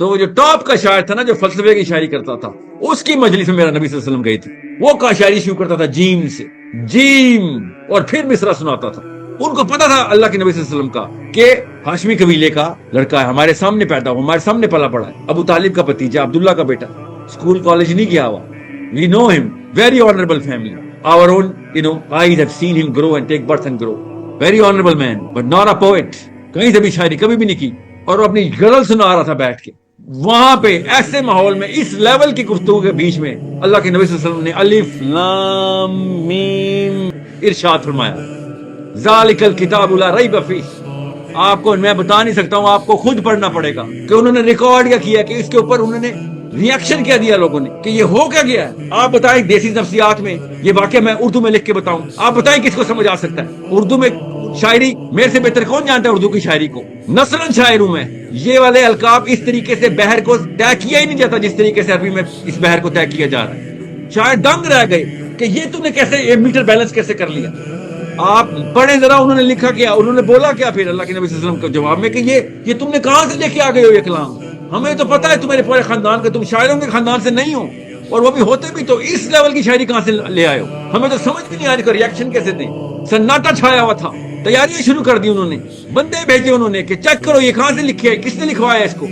تو وہ جو ٹاپ کا شاعر تھا نا، جو فلسفے کی شاعری کرتا تھا، اس کی مجلس میں میرا نبی صلی اللہ علیہ وسلم گئی تھی. وہ کا شاعری شروع کرتا تھا جیم سے، جیم، اور پھر مصرع سناتا تھا. ان کو پتا تھا اللہ کے نبی صلی اللہ علیہ وسلم کا کہ ہاشمی قبیلے کا لڑکا ہے، ہمارے سامنے پیدا ہوا، ہمارے سامنے پلا پڑا ہے، ابو طالب کا بھتیجا، عبداللہ کا بیٹا، اسکول کالج نہیں گیا ہوا. We know him, very honorable family. Our own, eyes have seen him grow and take birth and grow. Very honorable man, but not a poet. کہیں سے بھی شاعری کبھی بھی نہیں کی، اور وہ اپنی غزل سنا رہا تھا بیٹھ کے. وہاں پہ ایسے ماحول میں، اس لیول کی گفتگو کے بیچ میں، اللہ کے نبی صلی اللہ علیہ وسلم نے الف لام میم ارشاد فرمایا، ذالک الکتاب لا ریب فیہ. آپ کو میں بتا نہیں سکتا ہوں، آپ کو خود پڑھنا پڑے گا کہ انہوں نے ریکارڈ کیا کہ اس کے اوپر انہوں نے ریئیکشن کیا دیا لوگوں نے کہ یہ ہو کیا گیا ہے. آپ بتائیں دیسی نفسیات میں یہ واقعہ میں اردو میں لکھ کے بتاؤں، آپ بتائیں کس کو سمجھ آ سکتا ہے؟ اردو میں شاعری میرے سے بہتر کون جانتا ہے اردو کی شاعری کو؟ نثراً شاعر ہوں میں. یہ والے القاب اس طریقے سے بحر کو طے کیا ہی نہیں جاتا جس طریقے سے عربی میں اس بحر کو طے کیا جا رہا ہے. شاعر دنگ رہ گئے کہ یہ تم نے کیسے، یہ میٹر بیلنس کیسے کر لیا. آپ پڑھیں ذرا، انہوں نے لکھا کیا، انہوں نے بولا کیا پھر اللہ کے نبی صلی اللہ علیہ وسلم کے جواب میں کہ یہ تم نے کہاں سے لے کے آ گئے ہو یہ کلام؟ ہمیں تو پتا ہے تمہارے پورے خاندان کا، تم شاعروں کے خاندان سے نہیں ہو، اور وہ بھی ہوتے بھی تو اس لیول کی شاعری کہاں سے لے آئے ہو؟ ہمیں تو سمجھ بھی نہیں آ رہی کہ ریئیکشن کیسے دیں. سناٹا چھایا ہوا تھا، تیاریاں شروع کر دی انہوں نے، بندے بھیجے انہوں نے کہ چیک کرو یہ کہاں سے لکھے ہے، کس نے لکھوایا اس کو.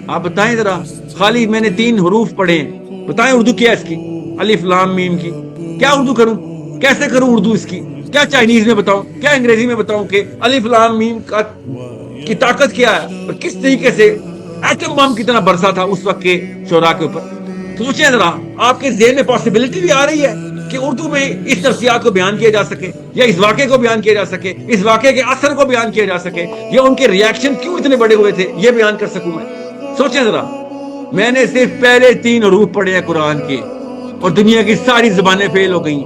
آپ بتائیں ذرا، خالی میں نے 3 حروف پڑھے ہیں، بتائیں اردو کیا اس کی، الف لام میم کی. کیا اردو کروں، کیسے کروں اردو اس کی؟ کیا چائنیز میں بتاؤں، کیا انگریزی میں بتاؤں کہ الف لام میم کی طاقت کیا ہے، اور کس طریقے سے ایٹم بم کی طرح برسا تھا اس وقت کے شعراء کے اوپر. سوچیں ذرا، آپ کے ذہن میں پاسبلٹی بھی آ رہی ہے کہ اردو میں اس نفسیات کو بیان کیا جا سکے، یا اس واقعے کو بیان کیا جا سکے، اس واقعے کے اثر کو بیان کیا جا سکے، یا ان کے ریاکشن کیوں اتنے بڑے ہوئے تھے یہ بیان کر سکوں میں؟ سوچیں ذرا. میں نے صرف پہلے 3 حروف پڑھے ہیں قرآن کے، اور دنیا کی ساری زبانیں فیل ہو گئیں.